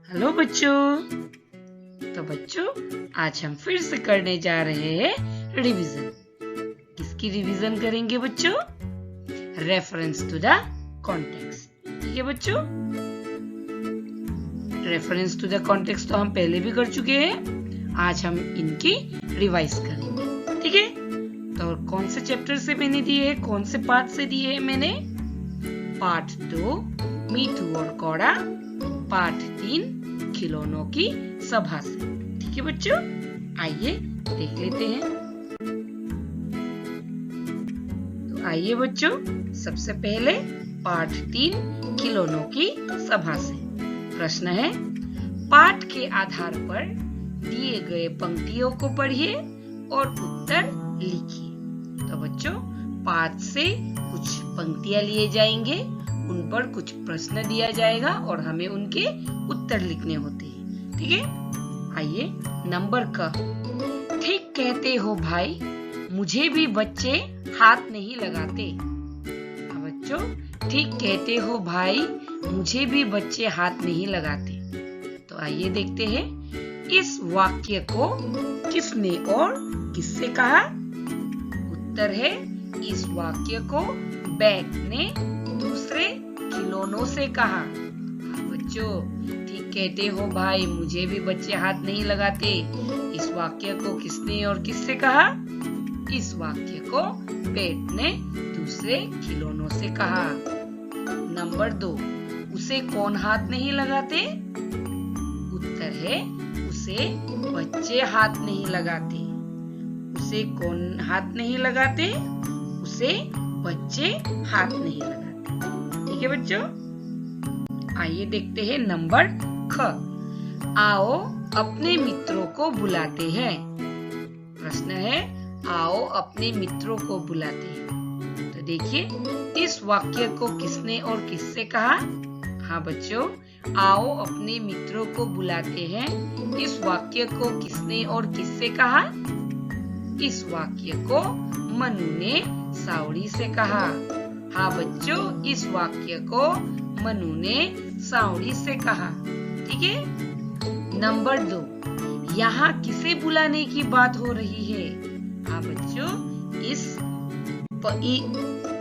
Hello बच्चों। तो बच्चों आज हम फिर से करने जा रहे हैं रिवीजन। किसकी रिवीजन करेंगे बच्चों? Reference to the context. ठीक है बच्चों, रेफरेंस टू द कॉन्टेक्स्ट तो हम पहले भी कर चुके हैं। आज हम इनकी रिवाइज करेंगे। ठीक है, तो कौन से चैप्टर से मैंने दिए हैं, कौन से पार्ट से दिए हैं मैंने? पार्ट 2 मीठू और कौड़ा, पार्ट 3 खिलौनों की सभा से। ठीक है बच्चों, आइए देख लेते हैं। तो आइए बच्चों, सबसे पहले पार्ट 3 खिलौनों की सभा से। प्रश्न है, पाठ के आधार पर दिए गए पंक्तियों को पढ़िए और उत्तर लिखिए। तो बच्चों पाठ से कुछ पंक्तियां लिए जाएंगे, उन पर कुछ प्रश्न दिया जाएगा और हमें उनके उत्तर लिखने होते हैं। ठीक है, आइए नंबर क। ठीक कहते हो भाई, मुझे भी बच्चे हाथ नहीं लगाते। बच्चों ठीक कहते हो भाई, मुझे भी बच्चे हाथ नहीं लगाते। तो आइए देखते हैं, इस वाक्य को किसने और किससे कहा? उत्तर है, इस वाक्य को बैग ने दूसरे खिलौनों से कहा। बच्चों ठीक कहते हो भाई, मुझे भी बच्चे हाथ नहीं लगाते। इस वाक्य को किसने और किससे कहा? इस वाक्य को बैग ने दूसरे खिलौनों से कहा। नंबर 2, उसे कौन हाथ नहीं लगाते? उत्तर है, उसे बच्चे हाथ नहीं लगाते। उसे कौन हाथ नहीं लगाते? उसे बच्चे हाथ नहीं लगाते। ठीक है बच्चों, आइए देखते हैं नंबर ख। आओ अपने मित्रों को बुलाते हैं। प्रश्न है, आओ अपने मित्रों को बुलाते हैं। तो देखिए, इस वाक्य को किसने और किससे कहा? हाँ बच्चों, आओ अपने मित्रों को बुलाते हैं। इस वाक्य को किसने और किससे कहा? इस वाक्य को मनु ने सावड़ी से कहा। हाँ बच्चों, इस वाक्य को मनु ने सावड़ी से कहा। ठीक है, नंबर 2, यहाँ किसे बुलाने की बात हो रही है? हाँ बच्चों,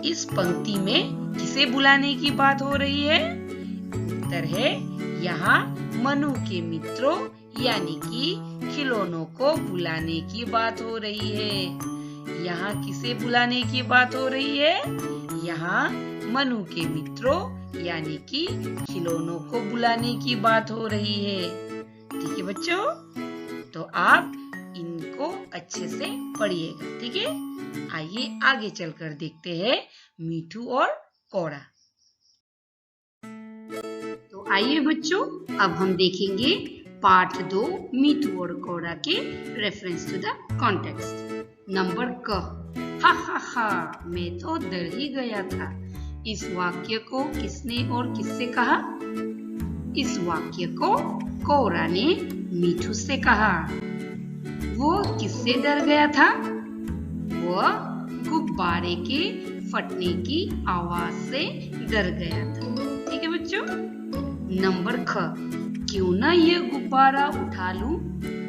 इस पंक्ति में किसे बुलाने की बात हो रही है? उत्तर है, यहाँ मनु के मित्रों यानी कि खिलौनों को बुलाने की बात हो रही है। यहाँ किसे बुलाने की बात हो रही है? यहाँ मनु के मित्रों यानी कि खिलौनों को बुलाने की बात हो रही है। ठीक है बच्चों, तो आप इनको अच्छे से पढ़िएगा। ठीक है, आइए आगे चलकर देखते हैं मीठू और कौड़ा। तो आइए बच्चों, अब हम देखेंगे पार्ट 2 मीठू और कौड़ा के reference to the context. Number क। हा हा हा, मैं तो डर ही गया था। इस वाक्य को किसने और किससे कहा? इस वाक्य को कौड़ा ने मीठू से कहा। वो किससे डर गया था? वह गुब्बारे के फटने की आवाज से डर गया था। ठीक है बच्चों, नंबर ख। क्यों ना ये गुब्बारा उठा लूं,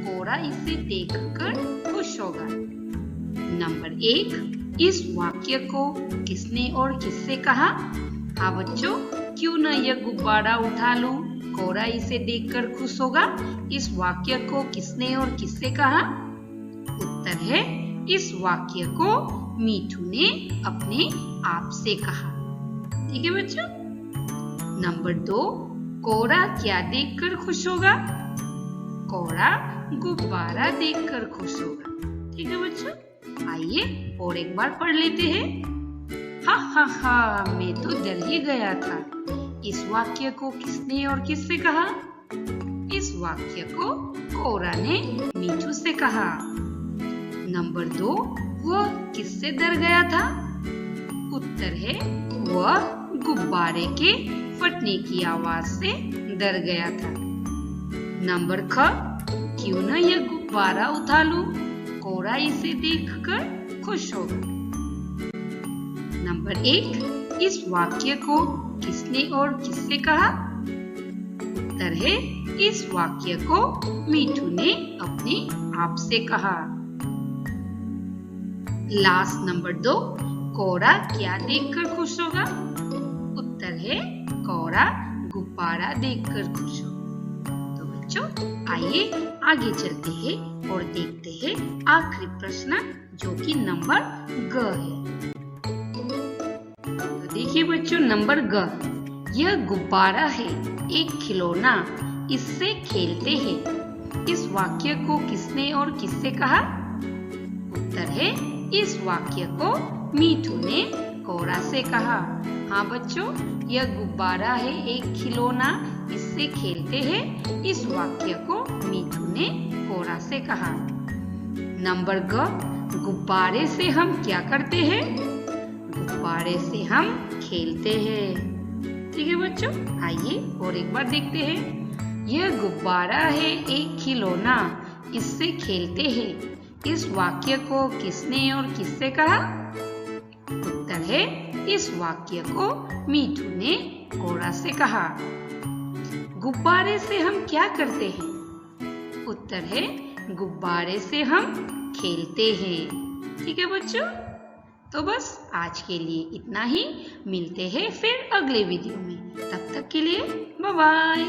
कौड़ा इसे देखकर खुश होगा। नंबर 1, इस वाक्य को किसने और किससे कहा? हाँ बच्चों, क्यों ना यह गुब्बारा उठा लूं, कौड़ा इसे देखकर खुश होगा। इस वाक्य को किसने और किससे कहा? उत्तर है, इस वाक्य को मीठू ने अपने आप से कहा। ठीक है बच्चों, नंबर 2, कौड़ा क्या देखकर खुश होगा? कौड़ा गुब्बारा देखकर खुश होगा। ठीक है बच्चों, आइए और एक बार पढ़ लेते हैं। हा हा हा, मैं तो डर ही गया था। इस वाक्य को किसने और किससे कहा? इस वाक्य को कौड़ा ने मीठू से कहा। नंबर 2, वह किससे डर गया था? उत्तर है, वह गुब्बारे के फटने की आवाज से डर गया था। नंबर ख, क्यों ना यह गुब्बारा उठा लूं, कौड़ा इसे देखकर खुश होगा। नंबर 1, इस वाक्य को किसने और किससे कहा? उत्तर है, इस वाक्य को मीठू ने अपने आप से कहा। लास्ट नंबर 2, कोरा क्या देखकर खुश होगा? उत्तर है, कोरा गुब्बारा देखकर खुश होगा। तो बच्चों, आइए आगे चलते हैं और देखते हैं आखिरी प्रश्न, जो कि नंबर ग है। तो देखिए बच्चों, नंबर ग, यह गुब्बारा है एक खिलौना, इससे खेलते हैं। इस वाक्य को किसने और किससे कहा? उत्तर है, इस वाक्य को मीठू ने कोरा से कहा। हाँ बच्चों, यह गुब्बारा है एक खिलौना, इससे खेलते हैं। इस वाक्य को मीठू ने कोरा से कहा। नंबर ग, गुब्बारे से हम क्या करते हैं? गुब्बारे से हम खेलते हैं। ठीक है बच्चों, आइए और एक बार देखते हैं। यह गुब्बारा है एक खिलौना, इससे खेलते हैं। इस वाक्य को किसने और किससे कहा? उत्तर है, इस वाक्य को मीठू ने कोरा से कहा। गुब्बारे से हम क्या करते हैं? उत्तर है, गुब्बारे से हम खेलते हैं। ठीक है बच्चों, तो बस आज के लिए इतना ही। मिलते हैं फिर अगले वीडियो में। तब तक के लिए बाय बाय।